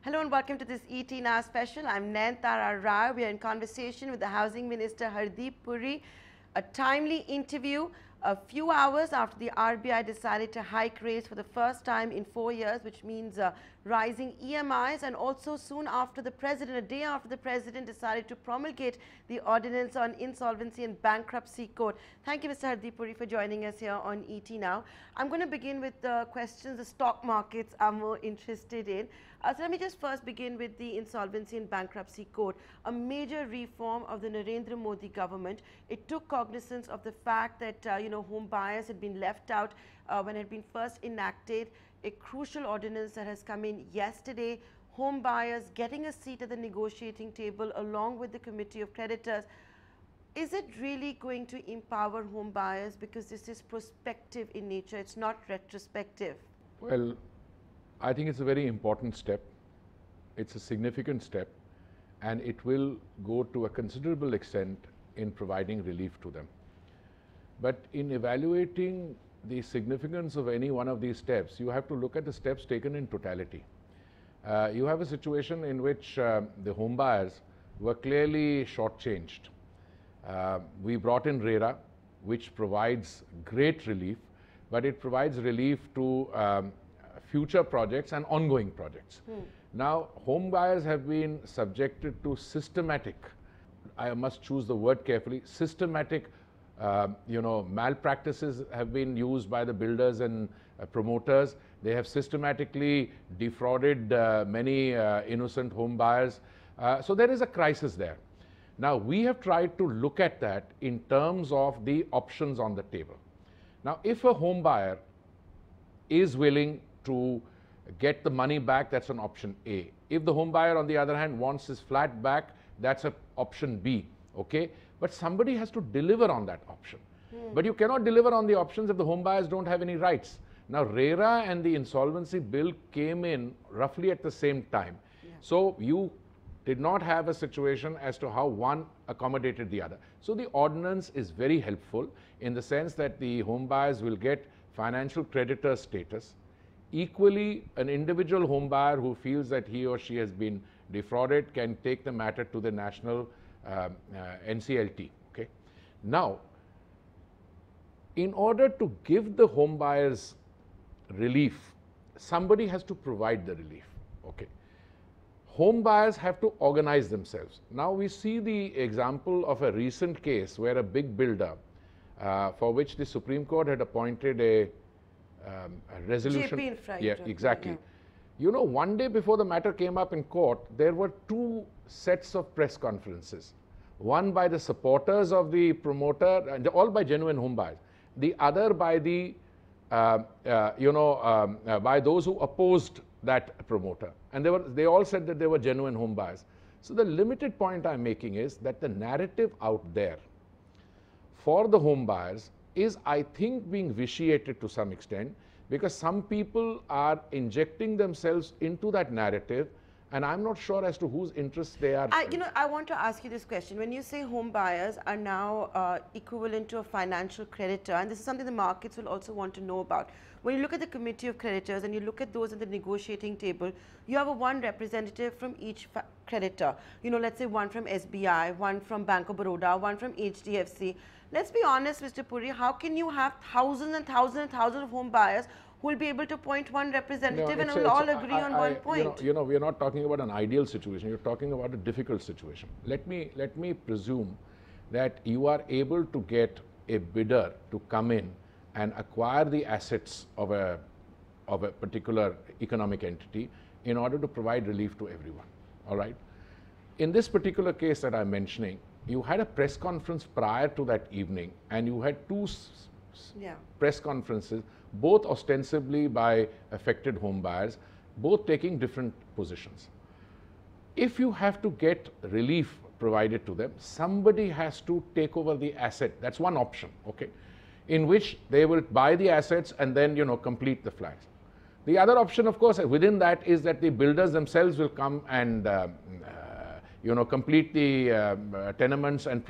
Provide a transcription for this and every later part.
Hello and welcome to this ET Now special. I'm Nayantara Rai. We are in conversation with the Housing Minister Hardeep Puri. A timely interview a few hours after the RBI decided to hike rates for the first time in 4 years, which means rising EMIs, and also soon after the president, a day after the president decided to promulgate the ordinance on insolvency and bankruptcy code. Thank you, Mr. Hardeep Puri, for joining us here on ET Now. I'm going to begin with the questions the stock markets are more interested in. So let me just first begin with the insolvency and bankruptcy code, a major reform of the Narendra Modi government. It took cognizance of the fact that home buyers had been left out when it had been first enacted. A crucial ordinance that has come in yesterday, home buyers getting a seat at the negotiating table along with the committee of creditors. Is it really going to empower home buyers, because this is prospective in nature, it's not retrospective? Well, I think it's a very important step. It's a significant step, and it will go to a considerable extent in providing relief to them. But in evaluating the significance of any one of these steps, you have to look at the steps taken in totality. You have a situation in which the home buyers were clearly shortchanged. We brought in Rera, which provides great relief, but it provides relief to future projects and ongoing projects. Now, home buyers have been subjected to systematic, I must choose the word carefully, systematic malpractices have been used by the builders and promoters. They have systematically defrauded many innocent home buyers. So there is a crisis there. Now, we have tried to look at that in terms of the options on the table. Now, if a home buyer is willing to get the money back, that's an option A. If the home buyer, on the other hand, wants his flat back, that's an option B. Okay? But somebody has to deliver on that option. But you cannot deliver on the options if the home buyers don't have any rights. Now, Rera and the insolvency bill came in roughly at the same time. So you did not have a situation as to how one accommodated the other. So the ordinance is very helpful in the sense that the home buyers will get financial creditor status. Equally, an individual home buyer who feels that he or she has been defrauded can take the matter to the national NCLT. Okay. Now, in order to give the home buyers relief, somebody has to provide the relief. Okay. Home buyers have to organize themselves. Now, we see the example of a recent case where a big builder, for which the Supreme Court had appointed a resolution. Yeah, exactly. Yeah. You know, one day before the matter came up in court, there were two sets of press conferences. One by the supporters of the promoter, and all by genuine home buyers. The other by the, by those who opposed that promoter. And they all said that they were genuine home buyers. So the limited point I'm making is that the narrative out there for the home buyers is, I think, being vitiated to some extent, because some people are injecting themselves into that narrative, and I'm not sure as to whose interests they are. I want to ask you this question. When you say home buyers are now equivalent to a financial creditor, and this is something the markets will also want to know about. When you look at the committee of creditors and you look at those at the negotiating table, you have one representative from each creditor. Let's say one from SBI, one from Bank of Baroda, one from HDFC. Let's be honest, Mr. Puri, how can you have thousands and thousands and thousands of home buyers who will be able to appoint one representative and will all agree on one point? We are not talking about an ideal situation. You're talking about a difficult situation. Let me presume that you are able to get a bidder to come in and acquire the assets of a particular economic entity in order to provide relief to everyone. All right. In this particular case that I'm mentioning, you had a press conference prior to that evening, and you had two press conferences, both ostensibly by affected home buyers, both taking different positions. If you have to get relief provided to them, somebody has to take over the asset. That's one option, okay, in which they will buy the assets and then, complete the flats. The other option, of course, within that is that the builders themselves will come and complete the tenements and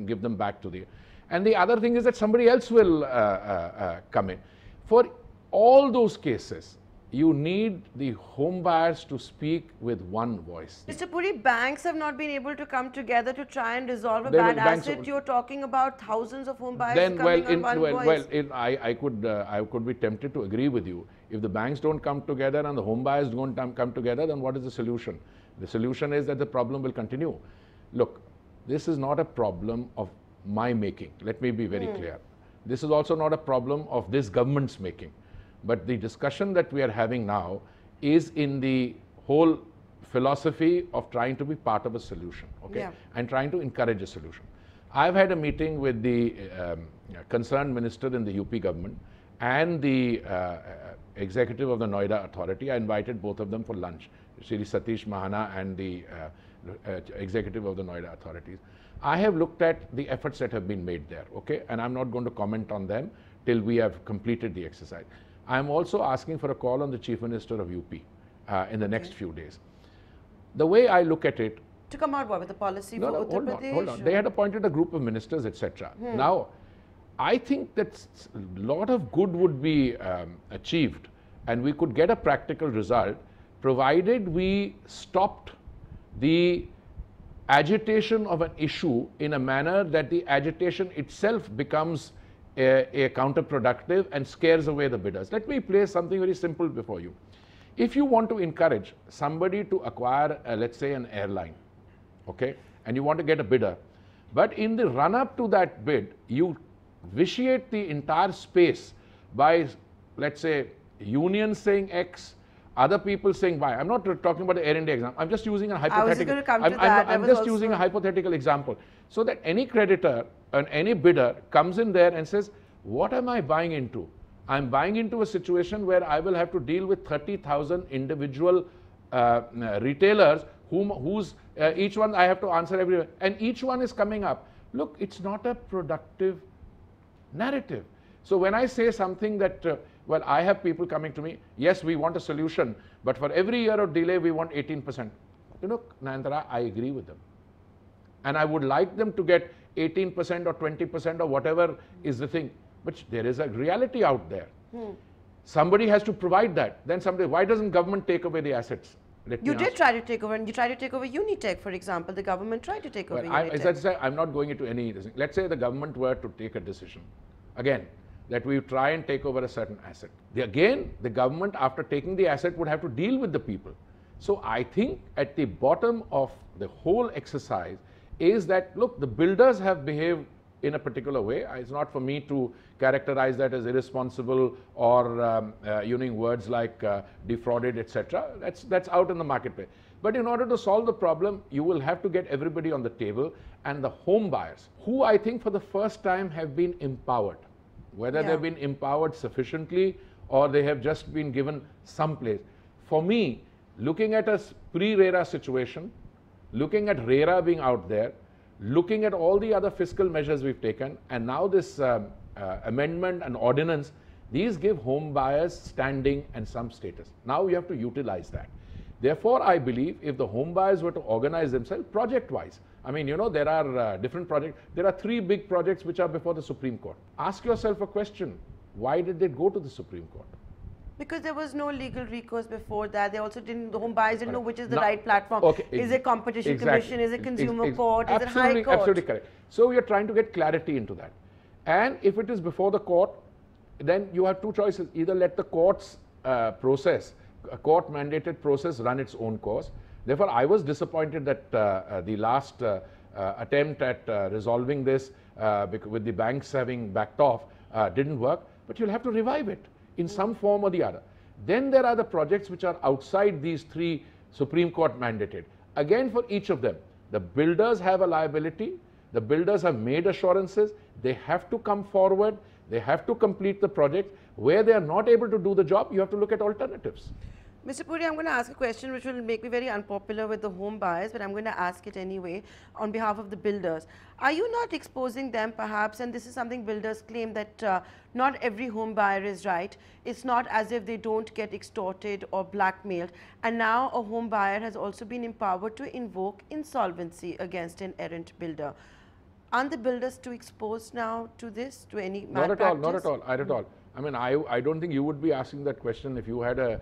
give them back to the. And the other thing is that somebody else will come in. For all those cases, you need the home buyers to speak with one voice. Mr. Puri, banks have not been able to come together to try and resolve a They bad will- banks- asset. You're talking about thousands of home buyers Then, coming on one voice. I could be tempted to agree with you. If the banks don't come together and the home buyers don't come together, then what is the solution? The solution is that the problem will continue. Look, this is not a problem of my making. Let me be very clear. This is also not a problem of this government's making. But the discussion that we are having now is in the whole philosophy of trying to be part of a solution, okay? Yeah. And trying to encourage a solution. I've had a meeting with the concerned minister in the UP government and the executive of the Noida Authority. I invited both of them for lunch, Shri Satish Mahana and the executive of the Noida Authorities. I have looked at the efforts that have been made there, okay? And I'm not going to comment on them till we have completed the exercise. I'm also asking for a call on the Chief Minister of UP in the next few days. The way I look at it... To come out with a policy for Uttar Pradesh? Hold on. They had appointed a group of ministers, etc. Now, I think that a lot of good would be achieved and we could get a practical result provided we stopped the agitation of an issue in a manner that the agitation itself becomes a counterproductive and scares away the bidders. Let me place something very simple before you. If you want to encourage somebody to acquire, let's say, an airline, okay, and you want to get a bidder, but in the run-up to that bid, you vitiate the entire space by, let's say, unions saying X, other people saying Y. I'm not talking about the Air India example. I'm just using a hypothetical. I'm just using a hypothetical example, so that any creditor and any bidder comes in there and says, what am I buying into? I'm buying into a situation where I will have to deal with 30,000 individual retailers whose each one I have to answer everywhere, and each one is coming up. Look, it's not a productive narrative. So when I say something that, well, I have people coming to me, yes, we want a solution, but for every year of delay, we want 18%. You know, Nayantara, I agree with them. And I would like them to get 18% or 20% or whatever is the thing. But there is a reality out there. Somebody has to provide that. Then somebody, why doesn't government take away the assets? You did try to take over, and you tried to take over Unitech, for example. The government tried to take over Unitech. As I said, I'm not going into any... Let's say the government were to take a decision, again, that we try and take over a certain asset. Again, the government, after taking the asset, would have to deal with the people. So I think at the bottom of the whole exercise is that, look, the builders have behaved in a particular way. It's not for me to characterize that as irresponsible or using words like defrauded, etc. That's out in the marketplace. But in order to solve the problem, you will have to get everybody on the table, and the home buyers, who I think for the first time have been empowered, whether they've been empowered sufficiently or they have just been given some place. For me, looking at a pre-Rera situation, looking at Rera being out there, looking at all the other fiscal measures we've taken, and now this amendment and ordinance, these give home buyers standing and some status. Now we have to utilize that. Therefore, I believe if the home buyers were to organize themselves project-wise, I mean, you know, there are different projects. There are 3 big projects which are before the Supreme Court. Ask yourself a question. Why did they go to the Supreme Court? Because there was no legal recourse before that. They also didn't, the home buyers didn't know which is the right platform. Okay, is it Competition Commission? Is it Consumer Court? Is it High Court? Absolutely correct. So we are trying to get clarity into that. And if it is before the court, then you have 2 choices. Either let the court's process, a court mandated process, run its own course. Therefore, I was disappointed that the last attempt at resolving this with the banks having backed off didn't work, but you'll have to revive it in some form or the other. Then there are the projects which are outside these 3 Supreme Court mandated. Again, for each of them, the builders have a liability, the builders have made assurances, they have to come forward, they have to complete the project. Where they are not able to do the job, you have to look at alternatives. Mr. Puri, I'm going to ask a question which will make me very unpopular with the home buyers, but I'm going to ask it anyway on behalf of the builders. Are you not exposing them perhaps, and this is something builders claim, that not every home buyer is right. It's not as if they don't get extorted or blackmailed, and now a home buyer has also been empowered to invoke insolvency against an errant builder. Aren't the builders too exposed now to this, to any Not at all, not at malpractice? all, not at all. I mean, I don't think you would be asking that question if you had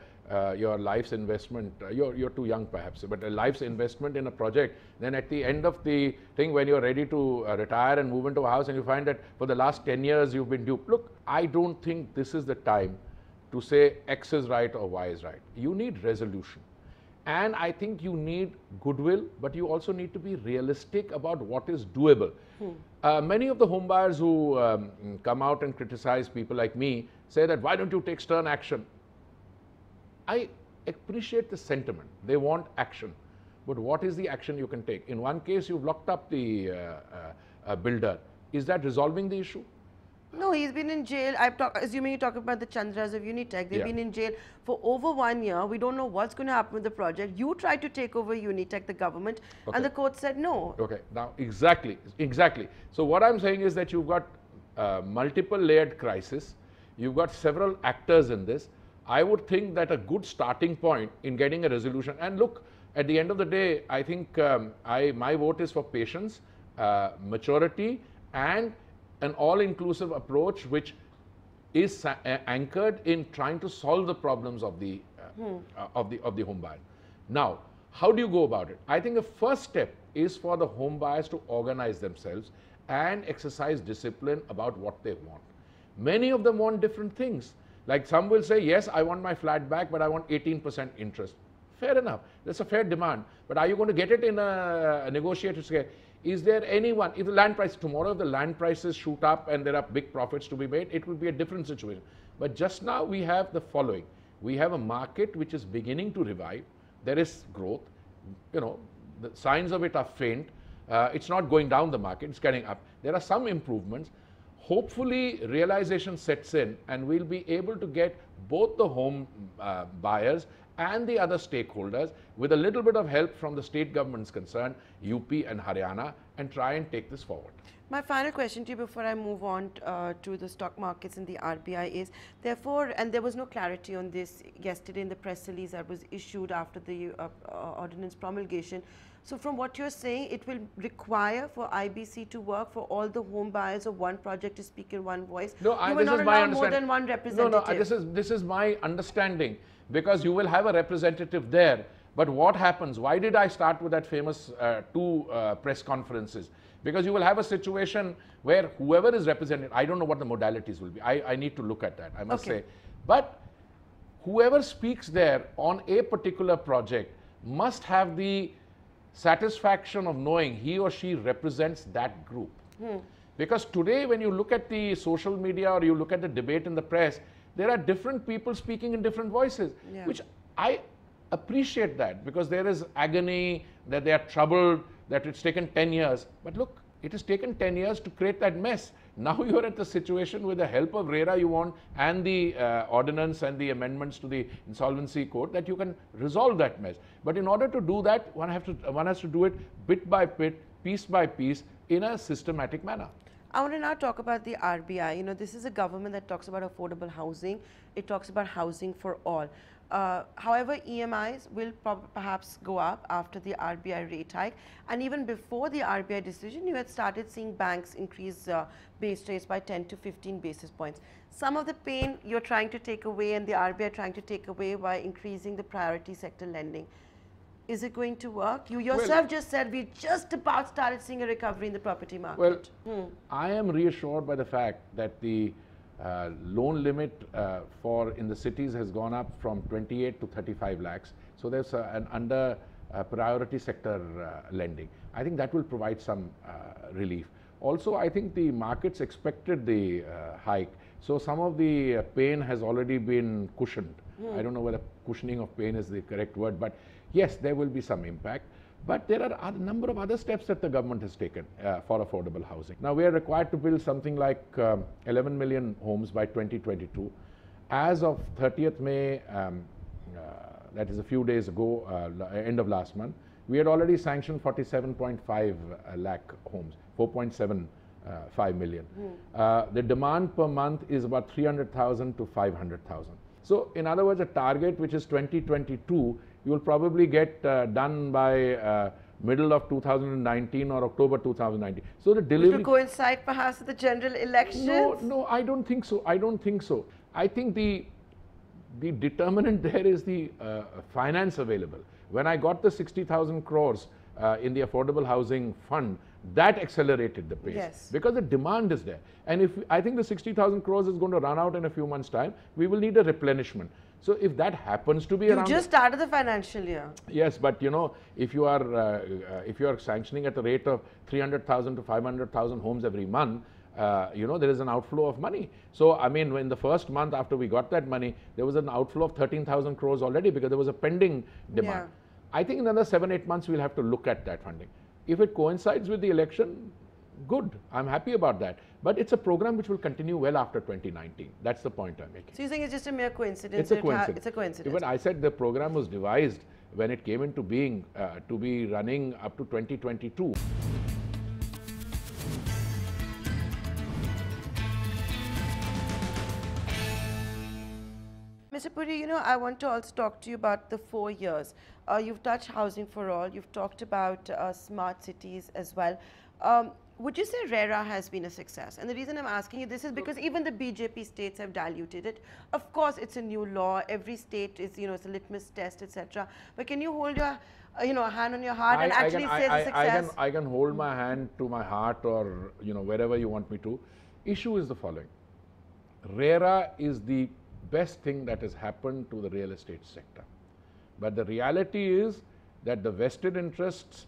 your life's investment. You're too young perhaps, but a life's investment in a project. Then at the end of the thing, when you're ready to retire and move into a house, and you find that for the last 10 years you've been duped. Look, I don't think this is the time to say X is right or Y is right. You need resolution. And I think you need goodwill, but you also need to be realistic about what is doable. Many of the home buyers who come out and criticize people like me say that, why don't you take stern action? I appreciate the sentiment. They want action. But what is the action you can take? In one case, you've locked up the builder. Is that resolving the issue? No, he's been in jail. Assuming you talk about the Chandras of Unitech, they've been in jail for over 1 year. We don't know what's going to happen with the project. You tried to take over Unitech, the government, and the court said no. Okay, now exactly. So what I'm saying is that you've got multiple layered crisis. You've got several actors in this. I would think that a good starting point in getting a resolution, and look, at the end of the day, I think my vote is for patience, maturity, and an all-inclusive approach which is anchored in trying to solve the problems of the home buyer. Now, how do you go about it? I think the first step is for the home buyers to organize themselves and exercise discipline about what they want. Many of them want different things. Like some will say, yes, I want my flat back, but I want 18% interest. Fair enough. That's a fair demand. But are you going to get it in a negotiated scale? Is there anyone, if the land price, tomorrow if the land prices shoot up and there are big profits to be made, it will be a different situation. But just now we have the following. We have a market which is beginning to revive. There is growth. You know, the signs of it are faint. It's not going down the market, it's getting up. There are some improvements. Hopefully realization sets in and we'll be able to get both the home buyers and the other stakeholders with a little bit of help from the state governments concerned, UP and Haryana, and try and take this forward. My final question to you before I move on to the stock markets and the RBI is, therefore, and there was no clarity on this yesterday in the press release that was issued after the ordinance promulgation. So from what you're saying, it will require for IBC to work for all the home buyers of one project to speak in one voice. No, you will not allow more than one representative. No, this is my understanding, because you will have a representative there. But what happens? Why did I start with that famous two press conferences? Because you will have a situation where whoever is represented, I don't know what the modalities will be. I need to look at that, I must say. But whoever speaks there on a particular project must have the satisfaction of knowing he or she represents that group. Because today when you look at the social media or you look at the debate in the press, there are different people speaking in different voices, which I appreciate that, because there is agony, that they are troubled, that it's taken 10 years. But look, it has taken 10 years to create that mess. Now you are at the situation with the help of Rera you want and the ordinance and the amendments to the insolvency code that you can resolve that mess. But in order to do that, one has to do it bit by bit, piece by piece, in a systematic manner. I want to now talk about the RBI. You know, this is a government that talks about affordable housing. It talks about housing for all. However, EMIs will perhaps go up after the RBI rate hike. And even before the RBI decision, you had started seeing banks increase base rates by 10 to 15 basis points. Some of the pain you're trying to take away and the RBI trying to take away by increasing the priority sector lending. Is it going to work? You yourself just said we just about started seeing a recovery in the property market. Well, I am reassured by the fact that the loan limit in the cities has gone up from 28 to 35 lakhs. So there's an under priority sector lending. I think that will provide some relief. Also, I think the markets expected the hike. So some of the pain has already been cushioned. I don't know whether cushioning of pain is the correct word, but yes, there will be some impact. But there are a number of other steps that the government has taken for affordable housing. Now, we are required to build something like 11 million homes by 2022. As of 30th May, that is a few days ago, end of last month, we had already sanctioned 47.5 lakh homes, 4.75 million. The demand per month is about 300,000 to 500,000. So, in other words, a target which is 2022, you will probably get done by middle of 2019 or October 2019. So the Which delivery will coincide perhaps with the general elections? No, I don't think so. I don't think so. I think the determinant there is the finance available. When I got the 60,000 crores in the affordable housing fund, that accelerated the pace. Yes. Because the demand is there. And if I think the 60,000 crores is going to run out in a few months' time, we will need a replenishment. So if that happens to be You around, just started the financial year. yes, but you know, if you are sanctioning at the rate of 300,000 to 500,000 homes every month, you know, there is an outflow of money. So I mean, when the first month after we got that money, there was an outflow of 13,000 crores already because there was a pending demand. Yeah. I think in another 7-8 months we'll have to look at that funding. If it coincides with the election, good. I'm happy about that. But it's a program which will continue well after 2019. That's the point I'm making. So you think it's just a mere coincidence? It's a coincidence. It's a coincidence. Even I said the program was devised when it came into being to be running up to 2022. Mr. Puri, you know, I want to also talk to you about the 4 years. You've touched housing for all. You've talked about smart cities as well. Would you say Rera has been a success? And the reason I'm asking you this is because even the BJP states have diluted it. Of course, it's a new law. Every state is, you know, it's a litmus test, etc. But can you hold your, you know, hand on your heart and actually say it's a success? I can hold my hand to my heart or, you know, wherever you want me to. Issue is the following. Rera is the best thing that has happened to the real estate sector. But the reality is that the vested interests,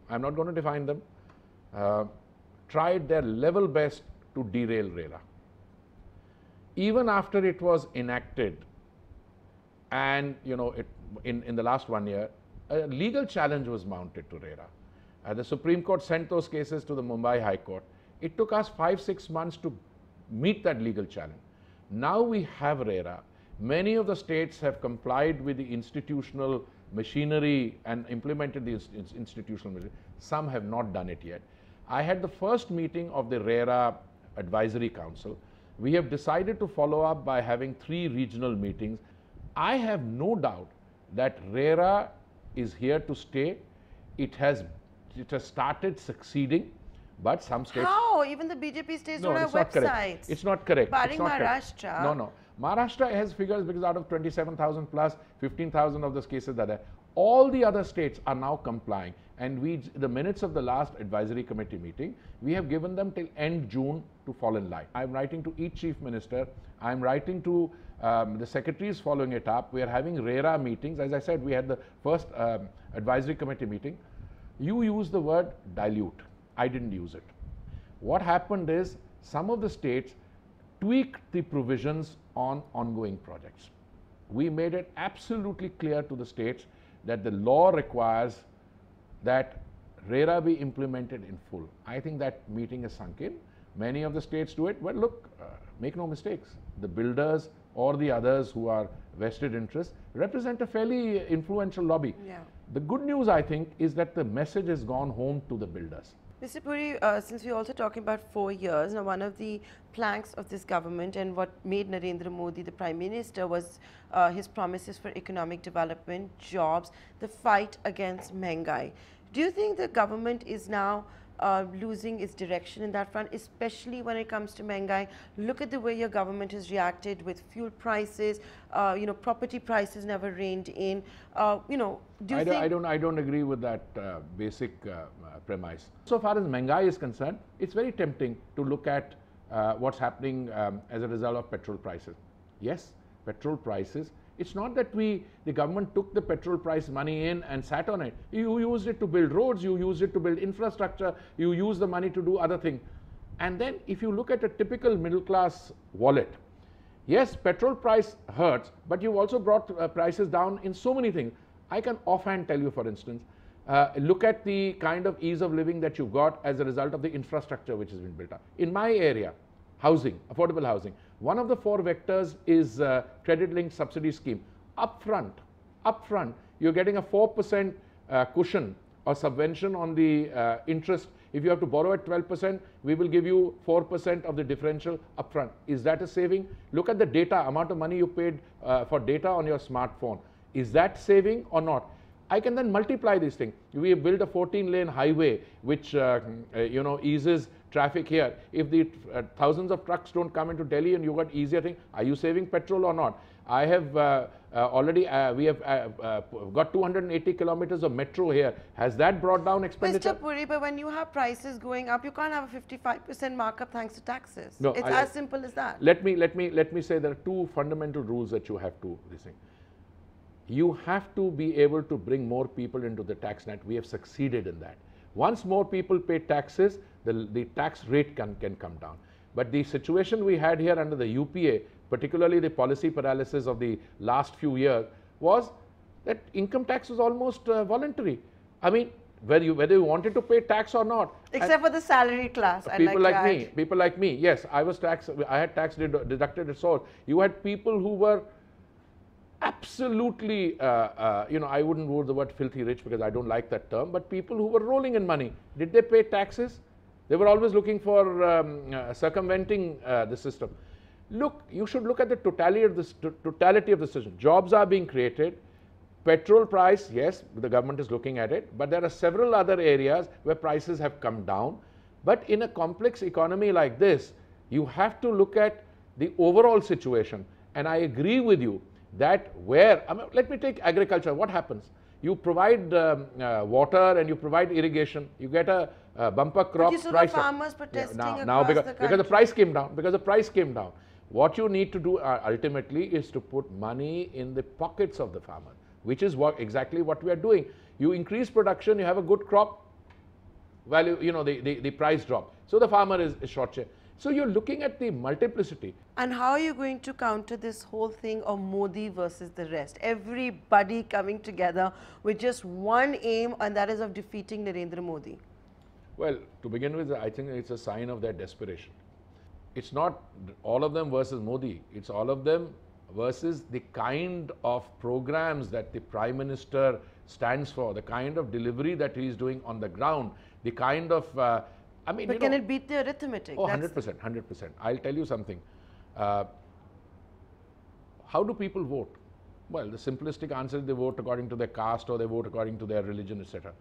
I'm not going to define them, tried their level best to derail Rera. Even after it was enacted and, you know, in the last 1 year, a legal challenge was mounted to Rera. The Supreme Court sent those cases to the Mumbai High Court. It took us 5-6 months to meet that legal challenge. Now we have Rera. Many of the states have complied with the institutional machinery and implemented the institutional machinery. Some have not done it yet. I had the first meeting of the Rera Advisory Council. We have decided to follow up by having 3 regional meetings. I have no doubt that Rera is here to stay. It has started succeeding, but some states... How? Even the BJP states don't have websites. It's not correct. Barring Maharashtra. No. Maharashtra has figures because out of 27,000 plus, 15,000 of those cases are there. All the other states are now complying. And the minutes of the last advisory committee meeting, we have given them till end June to fall in line. I'm writing to each chief minister. I'm writing to the secretaries following it up. We are having Rera meetings. As I said, we had the first advisory committee meeting. You use the word dilute. I didn't use it. What happened is some of the states tweaked the provisions on ongoing projects. We made it absolutely clear to the states that the law requires that Rera be implemented in full. I think that meeting is sunk in. Many of the states do it. Well, look, make no mistakes. The builders or the others who are vested interests represent a fairly influential lobby. Yeah. The good news, I think, is that the message has gone home to the builders. Mr. Puri, since we're also talking about 4 years, now one of the planks of this government and what made Narendra Modi the Prime Minister was his promises for economic development, jobs, the fight against Mehngai. Do you think the government is now losing its direction in that front, especially when it comes to Mehngai? Look at the way your government has reacted with fuel prices, you know, property prices never reined in. You know, do you think... I don't agree with that basic premise. So far as Mehngai is concerned, it's very tempting to look at what's happening as a result of petrol prices. Yes, petrol prices. It's not that the government took the petrol price money in and sat on it. You used it to build roads, you used it to build infrastructure, you use the money to do other things. And then if you look at a typical middle class wallet, yes, petrol price hurts, but you've also brought prices down in so many things. I can offhand tell you, for instance, look at the kind of ease of living that you've got as a result of the infrastructure which has been built up. In my area, housing, affordable housing, one of the 4 vectors is credit-linked subsidy scheme. Upfront, you're getting a 4% cushion or subvention on the interest. If you have to borrow at 12%, we will give you 4% of the differential upfront. Is that a saving? Look at the data, amount of money you paid for data on your smartphone. Is that saving or not? I can then multiply these things. We have built a 14-lane highway which eases traffic here. If the thousands of trucks don't come into Delhi and you got easier thing, are you saving petrol or not? I have we have got 280 kilometers of metro here. Has that brought down expenditure? Mr. Puri, but when you have prices going up, you can't have a 55% markup thanks to taxes. No, it's as simple as that. Let me say there are two fundamental rules that you have to this thing. You have to be able to bring more people into the tax net. We have succeeded in that. Once more people pay taxes, the tax rate can come down. But the situation we had here under the UPA, particularly the policy paralysis of the last few years, was that income tax was almost voluntary. I mean, whether you wanted to pay tax or not. Except for the salary class. People like me, yes, I had tax deducted at source. You had people who were absolutely, I wouldn't use the word filthy rich because I don't like that term, but people who were rolling in money. Did they pay taxes? They were always looking for circumventing the system. Look, you should look at the totality of the system. Jobs are being created. Petrol price, yes, the government is looking at it, but there are several other areas where prices have come down. But in a complex economy like this, you have to look at the overall situation. And I agree with you that let me take agriculture. What happens? You provide water and you provide irrigation. You get a bumper crop. But you saw the farmers protesting because the price came down. What you need to do ultimately is to put money in the pockets of the farmer, which is exactly what we are doing. You increase production, you have a good crop, value, the price drop. So the farmer is short share. So you're looking at the multiplicity. And how are you going to counter this whole thing of Modi versus the rest? Everybody coming together with just one aim, and that is of defeating Narendra Modi. Well, to begin with, I think it's a sign of their desperation. It's not all of them versus Modi. It's all of them versus the kind of programs that the Prime Minister stands for, the kind of delivery that he is doing on the ground, the kind of but can it beat the arithmetic? Oh, 100%, 100%. I'll tell you something. How do people vote? Well, the simplistic answer is they vote according to their caste or they vote according to their religion, etc.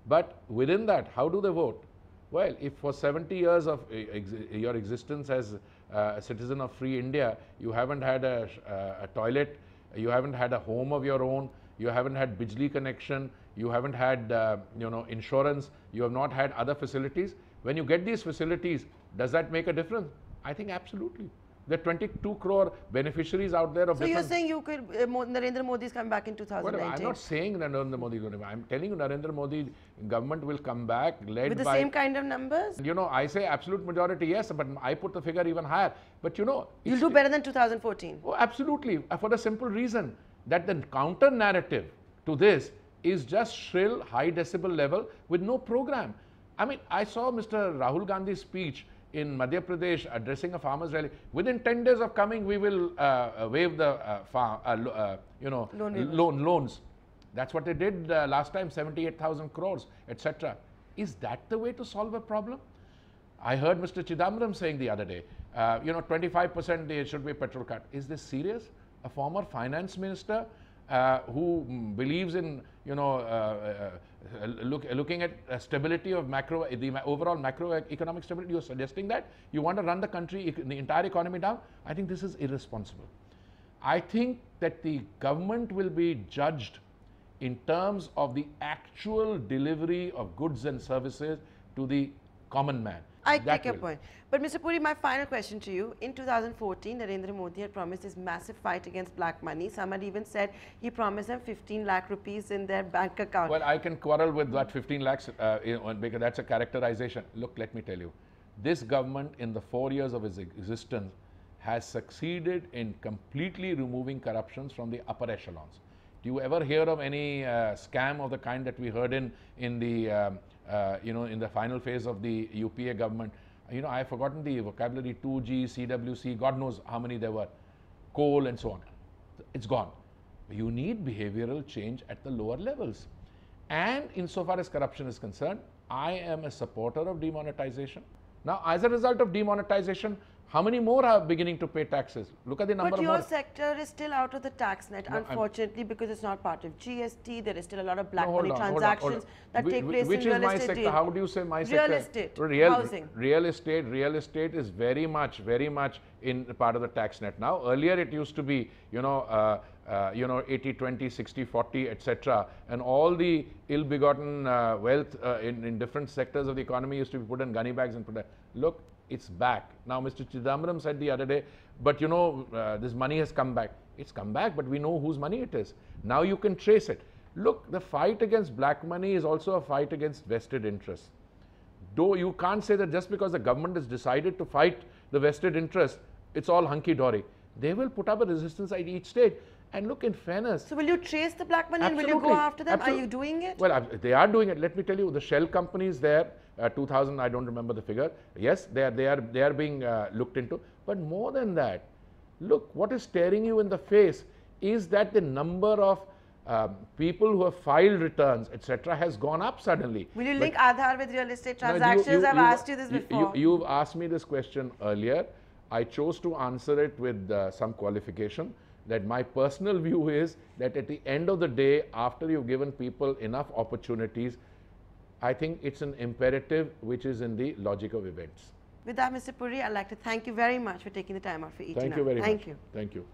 But within that, how do they vote? Well, if for 70 years of your existence as a citizen of free India, you haven't had a toilet, you haven't had a home of your own, you haven't had Bijli connection, you haven't had insurance, you have not had other facilities. When you get these facilities, does that make a difference? I think absolutely. There are 22 crore beneficiaries out there of So you're saying you could, Narendra Modi is coming back in 2019? Well, I'm not saying Narendra Modi is going to be. I'm telling you Narendra Modi government will come back led with the same kind of numbers? I say absolute majority, yes, but I put the figure even higher. But you'll do better than 2014? Oh, absolutely. For the simple reason that the counter narrative to this is just shrill, high decibel level with no program. I mean, I saw Mr. Rahul Gandhi's speech in Madhya Pradesh addressing a farmers rally. Within 10 days of coming, we will waive the loans. That's what they did last time, 78,000 crores, etc. Is that the way to solve a problem? I heard Mr. Chidambaram saying the other day, 25% there should be a petrol cut. Is this serious? A former finance minister who believes in looking at stability of the overall macroeconomic stability, you're suggesting that you want to run the country, the entire economy down? I think this is irresponsible. I think that the government will be judged in terms of the actual delivery of goods and services to the common man. I take your point. But Mr. Puri, my final question to you. In 2014, Narendra Modi had promised this massive fight against black money. Some had even said he promised them 15 lakh rupees in their bank account. Well, I can quarrel with that 15 lakhs because that's a characterization. Look, let me tell you. This government in the 4 years of its existence has succeeded in completely removing corruptions from the upper echelons. Do you ever hear of any scam of the kind that we heard in the in the final phase of the UPA government? I have forgotten the vocabulary, 2G, CWC, God knows how many there were, coal and so on. It's gone. You need behavioral change at the lower levels. And insofar as corruption is concerned, I am a supporter of demonetization. Now, as a result of demonetization, How many more are beginning to pay taxes? Look at the number But of your more. sector is still out of the tax net, No, unfortunately, because it's not part of GST. There is still a lot of black No, money hold on, transactions that take place which in is real my estate. sector? How do you say my sector? Real estate, housing. Real estate is very much in part of the tax net now. Earlier it used to be, 80, 20, 60, 40, etc. And all the ill-begotten wealth in different sectors of the economy used to be put in gunny bags and put there. Look, it's back. Now, Mr. Chidambaram said the other day, but this money has come back. It's come back, but we know whose money it is. Now you can trace it. Look, the fight against black money is also a fight against vested interests. Though you can't say that just because the government has decided to fight the vested interest, it's all hunky-dory. They will put up a resistance at each stage. And look, in fairness. So will you trace the black money and will you go after them? Are you doing it? Well, they are doing it. Let me tell you, the shell companies there, 2000, I don't remember the figure. Yes, they are being looked into. But more than that, look, what is staring you in the face is that the number of people who have filed returns, etc., has gone up suddenly. Will you link Aadhaar with real estate transactions? I've asked you this before. You've asked me this question earlier. I chose to answer it with some qualification. That my personal view is that at the end of the day, after you've given people enough opportunities, I think it's an imperative which is in the logic of events. With that, Mr. Puri, I'd like to thank you very much for taking the time out for eating. Thank you very much. Thank you. Thank you.